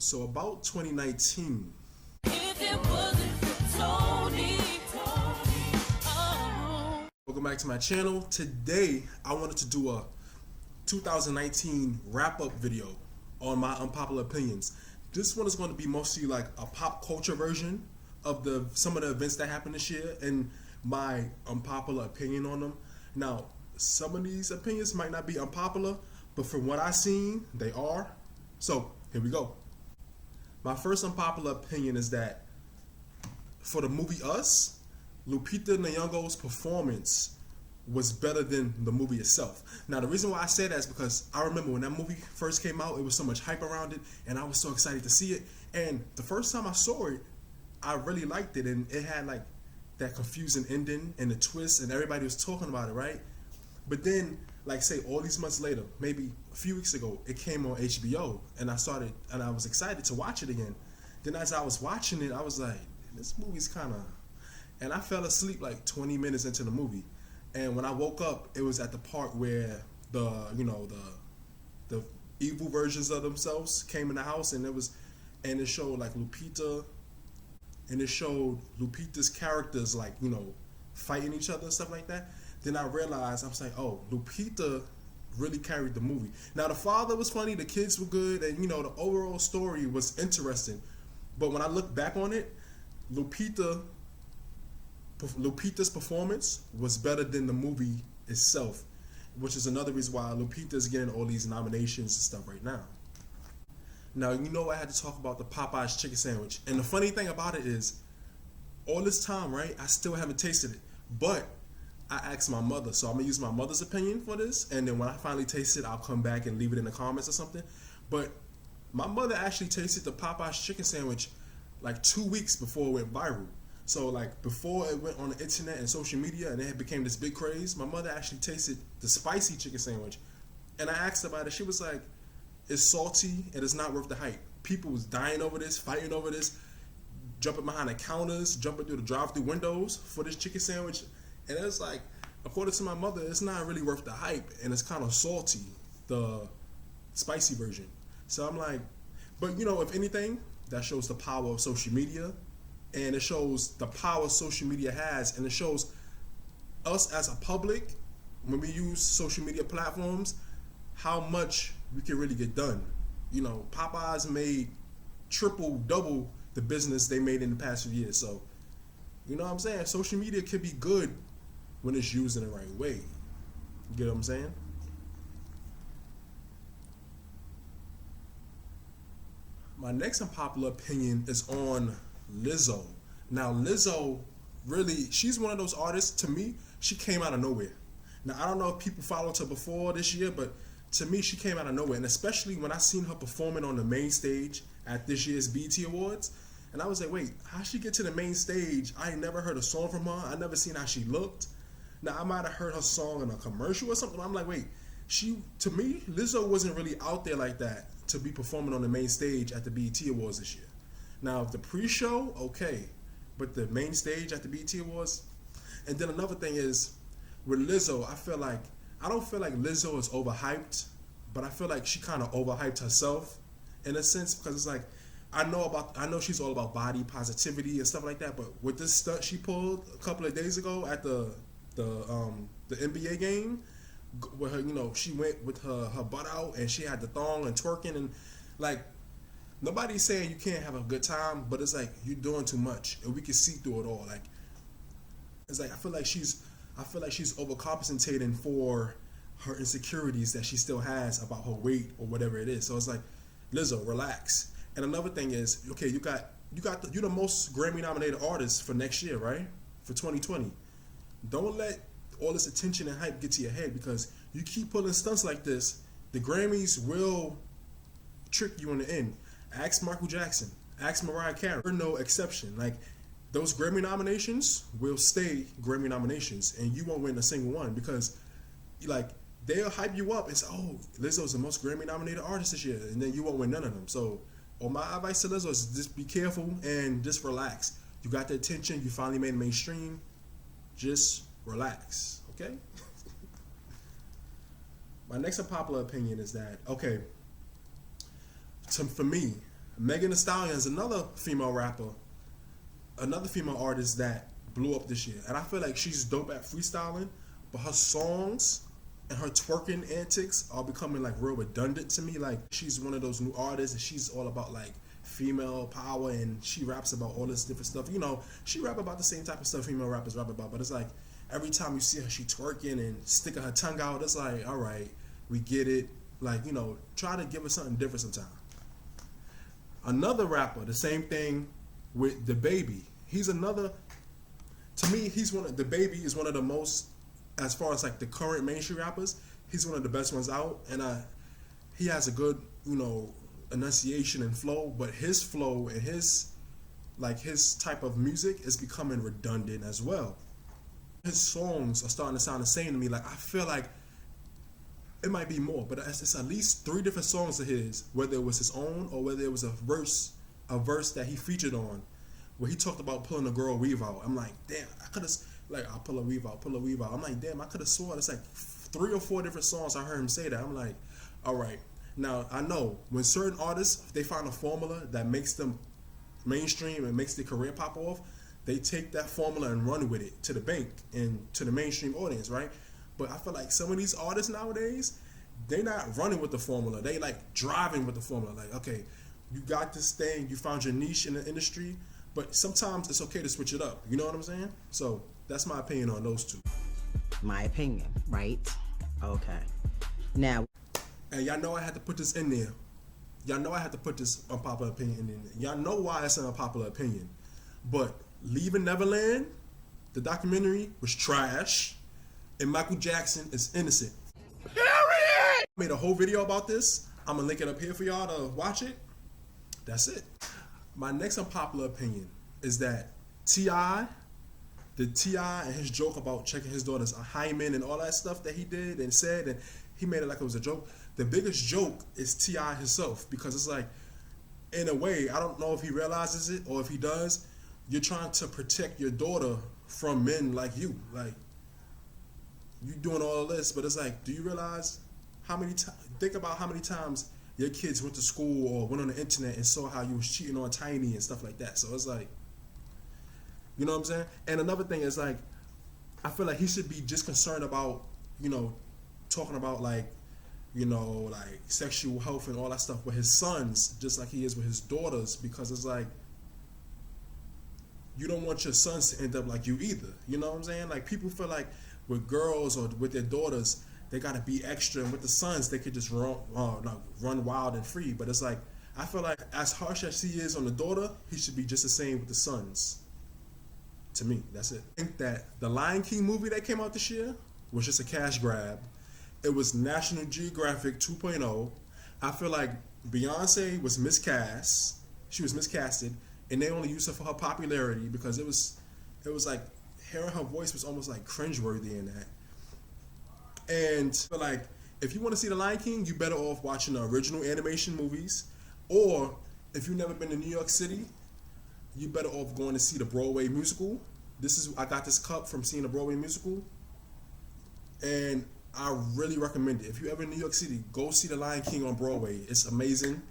So about 2019. If it wasn't for Tony, oh. Welcome back to my channel. Today I wanted to do a 2019 wrap-up video on my unpopular opinions. This one is going to be mostly like a pop culture version of some of the events that happened this year and my unpopular opinion on them. Now, some of these opinions might not be unpopular, but from what I've seen, they are. So here we go. My first unpopular opinion is that for the movie Us, Lupita Nyong'o's performance was better than the movie itself. Now, the reason why I say that is because I remember when that movie first came out, it was so much hype around it, and I was so excited to see it. And the first time I saw it, I really liked it, and it had like that confusing ending and the twist, and everybody was talking about it, right? But then, like say all these months later, maybe a few weeks ago, it came on HBO, and I was excited to watch it again. Then as I was watching it, I was like, this movie's kind of, and I fell asleep like 20 minutes into the movie. And when I woke up, it was at the part where the evil versions of themselves came in the house, and it showed like Lupita, and it showed Lupita's characters like, fighting each other and stuff like that. Then I realized, I was like, oh, Lupita really carried the movie. Now, the father was funny, the kids were good, and, the overall story was interesting. But when I look back on it, Lupita's performance was better than the movie itself, which is another reason why Lupita's getting all these nominations and stuff right now. Now, I had to talk about the Popeyes Chicken Sandwich. And the funny thing about it is, all this time, right, I still haven't tasted it. But I asked my mother, so I'm gonna use my mother's opinion for this, and then when I finally taste it, I'll come back and leave it in the comments or something. But my mother actually tasted the Popeyes chicken sandwich like 2 weeks before it went viral. So like before it went on the internet and social media and it became this big craze, my mother actually tasted the spicy chicken sandwich. And I asked about it, she was like, it's salty and it's not worth the hype. People was dying over this, fighting over this, jumping behind the counters, jumping through the drive-through windows for this chicken sandwich. And it's like, according to my mother, it's not really worth the hype, and it's kind of salty, the spicy version. So I'm like, but if anything, that shows the power of social media, and it shows the power social media has, and it shows us as a public, when we use social media platforms, how much we can really get done. Popeyes made triple, double the business they made in the past few years. So, you know what I'm saying? Social media can be good when it's used in the right way. You get what I'm saying? My next unpopular opinion is on Lizzo. Now, Lizzo, really, she's one of those artists, to me, she came out of nowhere. Now, I don't know if people followed her before this year, but to me, she came out of nowhere. And especially when I seen her performing on the main stage at this year's BET Awards, and I was like, wait, how'd she get to the main stage? I ain't never heard a song from her. I never seen how she looked. Now, I might have heard her song in a commercial or something. I'm like, wait, to me, Lizzo wasn't really out there like that to be performing on the main stage at the BET Awards this year. Now, the pre-show, okay, but the main stage at the BET Awards. And then another thing is, with Lizzo, I don't feel like Lizzo is overhyped, but I feel like she kind of overhyped herself in a sense, because it's like, I know she's all about body positivity and stuff like that, but with this stunt she pulled a couple of days ago at the NBA game, where her, she went with her butt out and she had the thong and twerking, and like, nobody's saying you can't have a good time, but it's like you're doing too much, and we can see through it all. Like, it's like I feel like she's overcompensating for her insecurities that she still has about her weight or whatever it is. So it's like, Lizzo, relax. And another thing is, okay, you're the most Grammy nominated artist for next year, right? For 2020. Don't let all this attention and hype get to your head, because you keep pulling stunts like this, the Grammys will trick you in the end. Ask Michael Jackson, ask Mariah Carey. They're no exception. Like, those Grammy nominations will stay Grammy nominations, and you won't win a single one, because like, they'll hype you up and say, oh, Lizzo's the most Grammy nominated artist this year, and then you won't win none of them. So, my advice to Lizzo is just be careful and just relax. You got the attention, you finally made it mainstream, just relax, okay? My next unpopular opinion is that, okay, for me, Megan Thee Stallion is another female rapper, another female artist that blew up this year. And I feel like she's dope at freestyling, but her songs and her twerking antics are becoming like real redundant to me. Like she's one of those new artists and she's all about like female power and she raps about all this different stuff. You know, she rap about the same type of stuff female rappers rap about, but it's like every time you see her, she twerking and sticking her tongue out. It's like, all right, we get it. Like, you know, try to give us something different sometime. Another rapper, the same thing with DaBaby. He's another, to me, DaBaby is one of the most, as far as like the current mainstream rappers, he's one of the best ones out. And he has a good, you know, enunciation and flow, but his flow and his type of music is becoming redundant as well. His songs are starting to sound the same to me. Like I feel like it might be more, but it's at least 3 different songs of his, whether it was his own or whether it was a verse that he featured on, where he talked about pulling a girl weave out. I'm like, damn, I could have, like, I'll pull a weave out. I'm like, damn, I could have sworn it's like 3 or 4 different songs I heard him say that. I'm like, all right. Now, I know when certain artists, they find a formula that makes them mainstream and makes their career pop off, they take that formula and run with it to the bank and to the mainstream audience, right? But I feel like some of these artists nowadays, they're not running with the formula. They like driving with the formula. Like, okay, you got this thing, you found your niche in the industry, but sometimes it's okay to switch it up. You know what I'm saying? So that's my opinion on those 2. My opinion, right? Okay. Now, and y'all know I had to put this in there. Y'all know I had to put this unpopular opinion in there. Y'all know why it's an unpopular opinion. But Leaving Neverland, the documentary, was trash. And Michael Jackson is innocent. Period! I made a whole video about this. I'm gonna link it up here for y'all to watch it. That's it. My next unpopular opinion is that T.I. and his joke about checking his daughter's hymen and all that stuff that he did and said, and he made it like it was a joke. The biggest joke is T.I. himself, because it's like, in a way, I don't know if he realizes it or if he does, you're trying to protect your daughter from men like you. Like, you doing all of this, but it's like, do you realize how many times, think about how many times your kids went to school or went on the internet and saw how you was cheating on Tiny and stuff like that. So it's like, you know what I'm saying? And another thing is like, I feel like he should be just concerned about, you know, talking about like, you know, like sexual health and all that stuff with his sons, just like he is with his daughters, because it's like, you don't want your sons to end up like you either. You know what I'm saying? Like people feel like with girls or with their daughters, they gotta be extra, and with the sons, they could just run wild and free. But it's like, I feel like as harsh as he is on the daughter, he should be just the same with the sons. To me, that's it. I think that the Lion King movie that came out this year was just a cash grab. It was National Geographic 2.0. I feel like Beyonce was miscast. She was miscasted, and they only used her for her popularity because it was like, hearing her voice was almost like cringeworthy in that. And but like, if you want to see The Lion King, you better off watching the original animation movies, or if you've never been to New York City, you better off going to see the Broadway musical. I got this cup from seeing the Broadway musical, and I really recommend it. If you're ever in New York City, go see The Lion King on Broadway. It's amazing,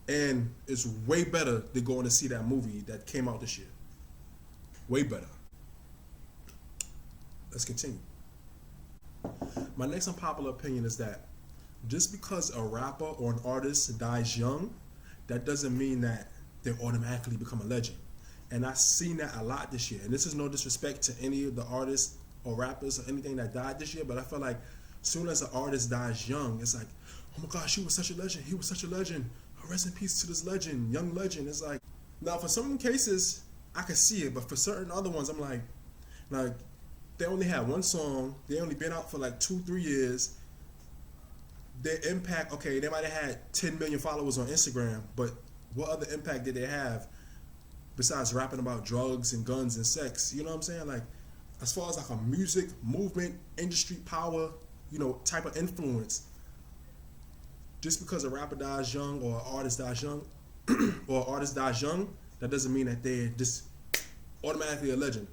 and it's way better than going to see that movie that came out this year. Way better. Let's continue. My next unpopular opinion is that just because a rapper or an artist dies young, that doesn't mean that they automatically become a legend. And I've seen that a lot this year. And this is no disrespect to any of the artists or rappers or anything that died this year, but I feel like as soon as an artist dies young, it's like, oh my gosh, he was such a legend. He was such a legend. Rest in peace to this legend, young legend. It's like, now for some cases, I can see it, but for certain other ones, I'm like, they only had one song. They only been out for like 2-3 years. Their impact, okay, they might have had 10 million followers on Instagram, but what other impact did they have besides rapping about drugs and guns and sex? You know what I'm saying? Like, as far as like a music movement, industry power, you know, type of influence, just because a rapper dies young or an artist dies young, that doesn't mean that they're just automatically a legend.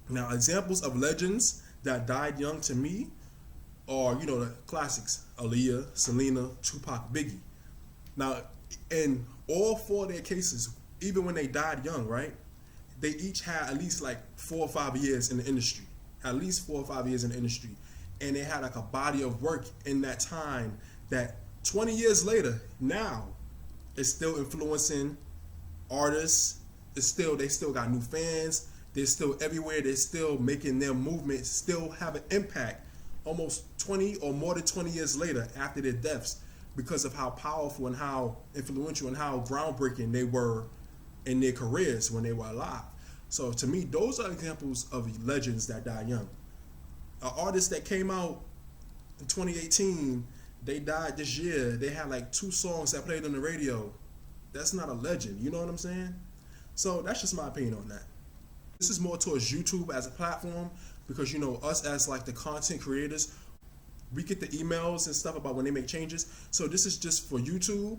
Now, examples of legends that died young to me are, you know, the classics: Aaliyah, Selena, Tupac, Biggie. Now, and all 4 of their cases, even when they died young, right? They each had at least like 4 or 5 years in the industry, at least 4 or 5 years in the industry, and they had like a body of work in that time that 20 years later, now, it's still influencing artists. They still got new fans. They're still everywhere. They're still making their movement still have an impact almost 20 or more than 20 years later after their deaths, because of how powerful and how influential and how groundbreaking they were in their careers when they were alive. So to me, those are examples of legends that die young. An artist that came out in 2018, they died this year. They had like 2 songs that played on the radio. That's not a legend. You know what I'm saying? So that's just my opinion on that. This is more towards YouTube as a platform, because you know, us as like the content creators, we get the emails and stuff about when they make changes. So this is just for YouTube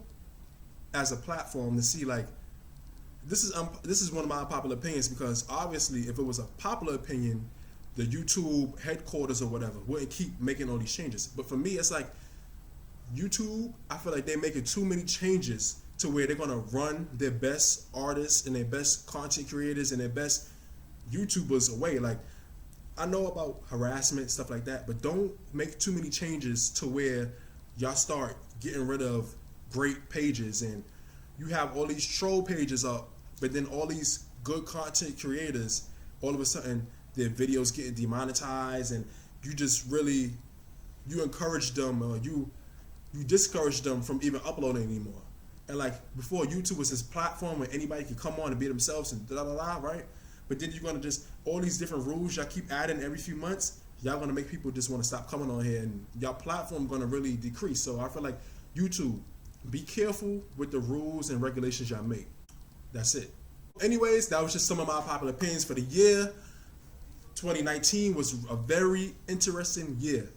as a platform to see like, this is one of my unpopular opinions, because obviously if it was a popular opinion, the YouTube headquarters or whatever wouldn't keep making all these changes. But for me, it's like YouTube, I feel like they're making too many changes to where they're gonna run their best artists and their best content creators and their best YouTubers away. Like, I know about harassment, stuff like that, but don't make too many changes to where y'all start getting rid of great pages and you have all these troll pages up, but then all these good content creators, all of a sudden their videos getting demonetized, and you just really, you encourage them or you discourage them from even uploading anymore. And like before, YouTube was this platform where anybody could come on and be themselves and blah blah blah, right? But then you're gonna just, all these different rules y'all keep adding every few months, y'all gonna make people just want to stop coming on here, and y'all platform gonna really decrease. So I feel like YouTube, be careful with the rules and regulations y'all make. That's it. Anyways, that was just some of my popular opinions for the year. 2019 was a very interesting year,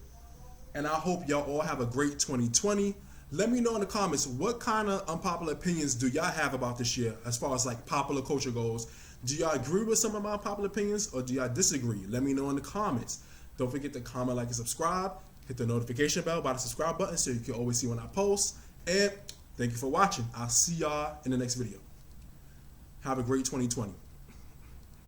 and I hope y'all all have a great 2020. Let me know in the comments, what kind of unpopular opinions do y'all have about this year as far as like popular culture goes? Do y'all agree with some of my popular opinions, or do y'all disagree? Let me know in the comments. Don't forget to comment, like, and subscribe. Hit the notification bell by the subscribe button so you can always see when I post. And thank you for watching. I'll see y'all in the next video. Have a great 2020.